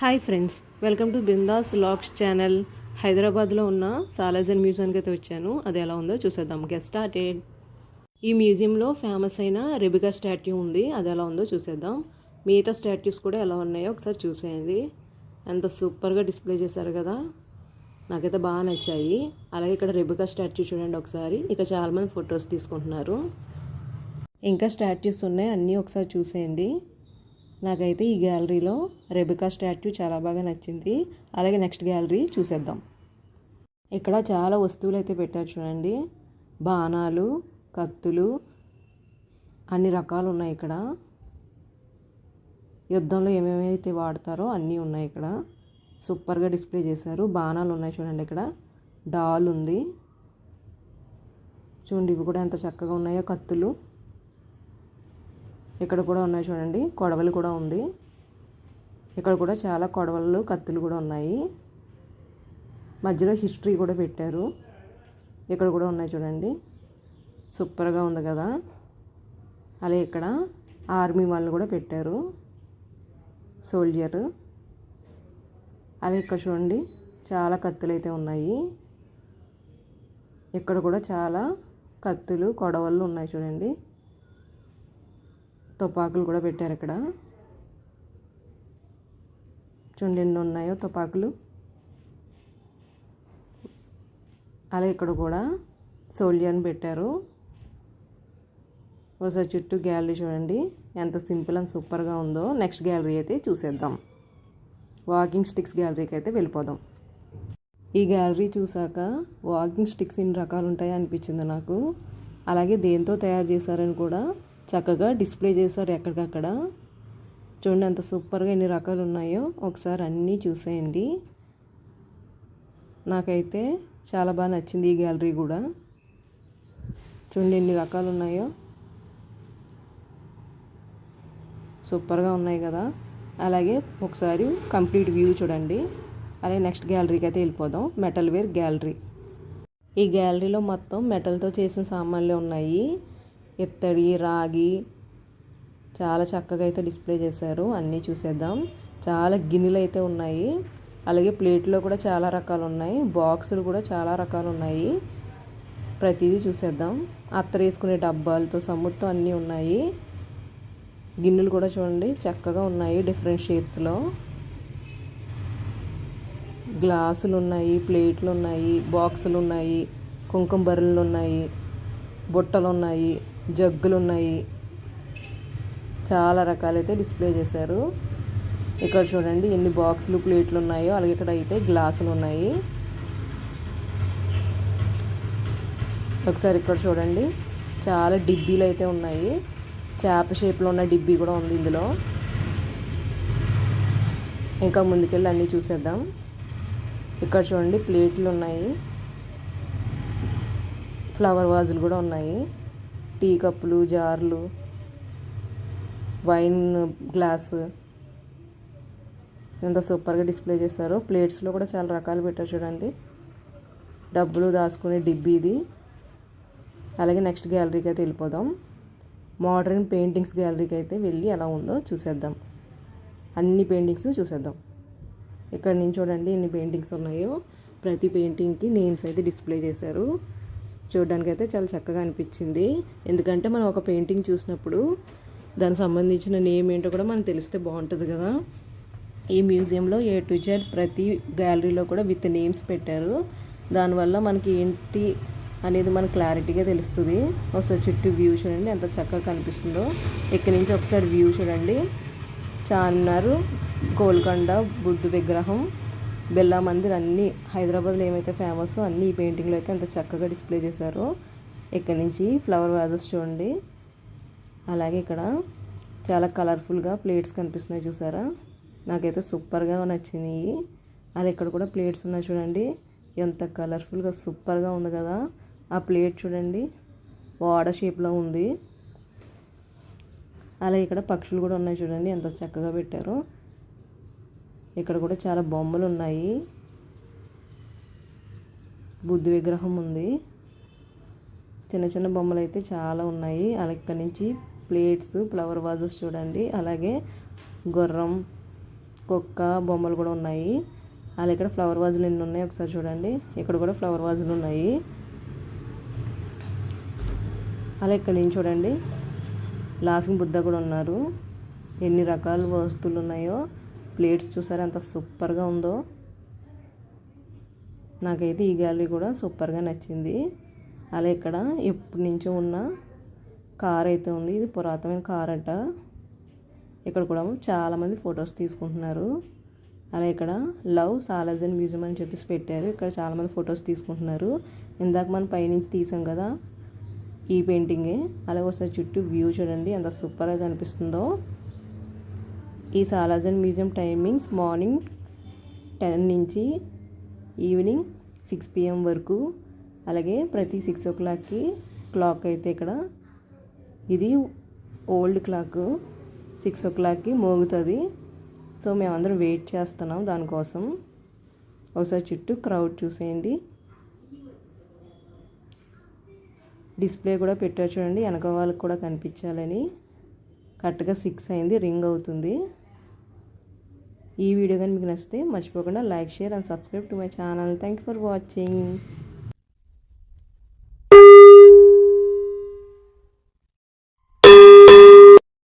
Hi friends, welcome to bindaas vlogs channel. హైదరాబాద్లో ఉన్న సాలార్జంగ్ మ్యూజియంకి అయితే వచ్చాను. అది ఎలా ఉందో చూసేద్దాం. Get started. ఈ మ్యూజియంలో ఫేమస్ అయిన రెబికా స్టాట్యూ ఉంది. అది ఎలా ఉందో చూసేద్దాం. మిగతా స్టాట్యూస్ కూడా ఎలా ఉన్నాయో ఒకసారి చూసేయండి. ఎంత సూపర్గా డిస్ప్లే చేశారు కదా, నాకైతే బాగా నచ్చాయి. అలాగే ఇక్కడ రెబికా స్టాట్యూ చూడండి ఒకసారి. ఇక్కడ చాలామంది ఫొటోస్ తీసుకుంటున్నారు. ఇంకా స్టాట్యూస్ ఉన్నాయి, అన్నీ ఒకసారి చూసేయండి. నాకైతే ఈ గ్యాలరీలో రెబికా స్టాట్యూ చాలా బాగా నచ్చింది. అలాగే నెక్స్ట్ గ్యాలరీ చూసేద్దాం. ఇక్కడ చాలా వస్తువులు అయితే పెట్టారు చూడండి. బాణాలు, కత్తులు, అన్ని రకాలు ఉన్నాయి. ఇక్కడ యుద్ధంలో ఏమేమైతే వాడతారో అన్నీ ఉన్నాయి. ఇక్కడ సూపర్గా డిస్ప్లే చేశారు. బాణాలు ఉన్నాయి చూడండి. ఇక్కడ డాల్ ఉంది చూడండి. ఇవి కూడా ఎంత చక్కగా ఉన్నాయో కత్తులు. ఇక్కడ కూడా ఉన్నాయి చూడండి. కొడవలు కూడా ఉంది. ఇక్కడ కూడా చాలా కొడవలు, కత్తులు కూడా ఉన్నాయి. మధ్యలో హిస్టరీ కూడా పెట్టారు. ఇక్కడ కూడా ఉన్నాయి చూడండి. సూపర్గా ఉంది కదా. అలాగే ఇక్కడ ఆర్మీ వాళ్ళు కూడా పెట్టారు, సోల్జర్. అలాగే ఇక్కడ చూడండి చాలా కత్తులు అయితే ఉన్నాయి. ఇక్కడ కూడా చాలా కత్తులు, కొడవళ్ళు ఉన్నాయి చూడండి. తుపాకులు కూడా పెట్టారు ఇక్కడ చూడండి ఎన్ని ఉన్నాయో తుపాకులు. అలాగే ఇక్కడ కూడా సోల్జర్ని పెట్టారు. ఒకసారి చుట్టూ గ్యాలరీ చూడండి ఎంత సింపుల్ అండ్ సూపర్గా ఉందో. నెక్స్ట్ గ్యాలరీ అయితే చూసేద్దాం. వాకింగ్ స్టిక్స్ గ్యాలరీకి అయితే వెళ్ళిపోదాం. ఈ గ్యాలరీ చూసాక వాకింగ్ స్టిక్స్ ఇన్ని రకాలు ఉంటాయి అనిపించింది నాకు. అలాగే దేంతో తయారు చేశారని కూడా చక్కగా డిస్ప్లే చేశారు ఎక్కడికక్కడ. చూడండి ఎంత సూపర్గా ఎన్ని రకాలు ఉన్నాయో. ఒకసారి అన్నీ చూసేయండి. నాకైతే చాలా బాగా నచ్చింది ఈ గ్యాలరీ కూడా. చూడండి ఎన్ని రకాలు ఉన్నాయో, సూపర్గా ఉన్నాయి కదా. అలాగే ఒకసారి కంప్లీట్ వ్యూ చూడండి. అలాగే నెక్స్ట్ గ్యాలరీకి అయితే వెళ్ళిపోదాం. Metal ware gallery. ఈ గ్యాలరీలో మొత్తం మెటల్తో చేసిన సామాన్లే ఉన్నాయి. ఇత్తడి, రాగి చాలా చక్కగా అయితే డిస్ప్లే చేశారు. అన్నీ చూసేద్దాం. చాలా గిన్నెలు అయితే ఉన్నాయి. అలాగే ప్లేట్లో కూడా చాలా రకాలు ఉన్నాయి. బాక్సులు కూడా చాలా రకాలు ఉన్నాయి. ప్రతిదీ చూసేద్దాం. అత్తరు వేసుకునే డబ్బాలతో సముతో అన్నీ ఉన్నాయి. గిన్నెలు కూడా చూడండి చక్కగా ఉన్నాయి డిఫరెంట్ షేప్స్లో. గ్లాసులు ఉన్నాయి, ప్లేట్లు ఉన్నాయి, బాక్సులు ఉన్నాయి, కుంకుమ బర్రెలు ఉన్నాయి, బుట్టలు ఉన్నాయి, జగ్గులు ఉన్నాయి. చాలా రకాలైతే డిస్ప్లే చేశారు. ఇక్కడ చూడండి ఎన్ని బాక్సులు, ప్లేట్లు ఉన్నాయో. అలాగే ఇక్కడ అయితే గ్లాసులు ఉన్నాయి. ఒకసారి ఇక్కడ చూడండి చాలా డిబ్బీలు అయితే ఉన్నాయి. చేప షేప్లో ఉన్న డిబ్బీ కూడా ఉంది ఇందులో. ఇంకా ముందుకెళ్ళి అన్నీ చూసేద్దాం. ఇక్కడ చూడండి ప్లేట్లు ఉన్నాయి, ఫ్లవర్ వాజులు కూడా ఉన్నాయి, టీ కప్పులు, జార్లు, వైన్ గ్లాస్. ఎంత సూపర్గా డిస్ప్లే చేశారో. ప్లేట్స్లో కూడా చాలా రకాలు పెట్టారు చూడండి. డబ్బులు దాచుకునే డిబ్బీది. అలాగే నెక్స్ట్ గ్యాలరీకి అయితే వెళ్ళిపోదాం. మోడర్న్ పెయింటింగ్స్ గ్యాలరీకి అయితే వెళ్ళి ఎలా ఉందో చూసేద్దాం. అన్ని పెయింటింగ్స్ చూసేద్దాం. ఇక్కడ నుంచి చూడండి ఎన్ని పెయింటింగ్స్ ఉన్నాయో. ప్రతి పెయింటింగ్కి నేమ్స్ అయితే డిస్ప్లే చేశారు. చూడడానికి అయితే చాలా చక్కగా అనిపించింది. ఎందుకంటే మనం ఒక పెయింటింగ్ చూసినప్పుడు దానికి సంబంధించిన నేమ్ ఏంటో కూడా మనకు తెలిస్తే బాగుంటుంది కదా. ఈ మ్యూజియంలో A to Z ప్రతి గ్యాలరీలో కూడా విత్ నేమ్స్ పెట్టారు. దానివల్ల మనకి ఏంటి అనేది మనకు క్లారిటీగా తెలుస్తుంది. ఒకసారి చుట్టూ వ్యూ చూడండి ఎంత చక్కగా కనిపిస్తుందో. ఇక్కడి నుంచి ఒకసారి వ్యూ చూడండి. చార్మినార్, గోల్కొండ, బుద్ధ విగ్రహం, బిర్లా మందిర్ అన్నీ హైదరాబాద్లో ఏమైతే ఫేమస్సో అన్నీ ఈ పెయింటింగ్లో అయితే ఎంత చక్కగా డిస్ప్లే చేశారో. ఇక్కడ నుంచి ఫ్లవర్ వాజెస్ చూడండి. అలాగే ఇక్కడ చాలా కలర్ఫుల్గా ప్లేట్స్ కనిపిస్తున్నాయి చూసారా. నాకైతే సూపర్గా నచ్చినాయి. అలాగే ఇక్కడ కూడా ప్లేట్స్ ఉన్నాయి చూడండి. ఎంత కలర్ఫుల్గా సూపర్గా ఉంది కదా. ఆ ప్లేట్ చూడండి వాడ షేప్లో ఉంది. అలాగే ఇక్కడ పక్షులు కూడా ఉన్నాయి చూడండి ఎంత చక్కగా పెట్టారో. ఇక్కడ కూడా చాలా బొమ్మలు ఉన్నాయి. బుద్ధ విగ్రహం ఉంది. చిన్న చిన్న బొమ్మలు అయితే చాలా ఉన్నాయి. అలాగే ఇక్కడ నుంచి ప్లేట్స్, ఫ్లవర్ వాజెస్ చూడండి. అలాగే గుర్రం, కుక్క బొమ్మలు కూడా ఉన్నాయి. అలా ఇక్కడ ఫ్లవర్ వాజులు ఎన్ని ఉన్నాయి ఒకసారి చూడండి. ఇక్కడ కూడా ఫ్లవర్ వాజులు ఉన్నాయి. అలా ఇక్కడ నుంచి చూడండి లాఫింగ్ బుద్ధ కూడా ఉన్నారు. ఎన్ని రకాల వస్తువులు ఉన్నాయో. ప్లేట్స్ చూసారా ఎంత సూపర్గా ఉందో. నాకైతే ఈ గ్యాలరీ కూడా సూపర్గా నచ్చింది. అలా ఇక్కడ ఎప్పటి నుంచో ఉన్న కార్ అయితే ఉంది. ఇది పురాతనమైన కార్ అట. ఇక్కడ కూడా చాలామంది ఫొటోస్ తీసుకుంటున్నారు. అలా ఇక్కడ లవ్ సాలాజన్ మ్యూజియం అని చెప్పేసి పెట్టారు. ఇక్కడ చాలామంది ఫొటోస్ తీసుకుంటున్నారు. ఇందాక మనం పైనుంచి తీసాం కదా ఈ పెయింటింగే. అలాగే ఒకసారి చుట్టూ వ్యూ చూడండి ఎంత సూపర్గా కనిపిస్తుందో. ఈ సాలాజన్ మ్యూజియం టైమింగ్స్ మార్నింగ్ 10 నుంచి ఈవినింగ్ 6 PM వరకు. అలాగే ప్రతి 6 o'clockకి క్లాక్ అయితే ఇక్కడ ఇది ఓల్డ్ క్లాక్ 6 o'clockకి మోగుతుంది. సో మేమందరం వెయిట్ చేస్తున్నాం దానికోసం. ఒకసారి చుట్టూ క్రౌడ్ చూసేయండి. డిస్ప్లే కూడా పెట్టారు చూడండి వెనక వాళ్ళకి కూడా కనిపించాలని. కరెక్ట్గా 6 అయింది, రింగ్ అవుతుంది. ఈ వీడియో కానీ మీకు నచ్చితే మర్చిపోకుండా like, share and subscribe to my channel. Thank you for watching.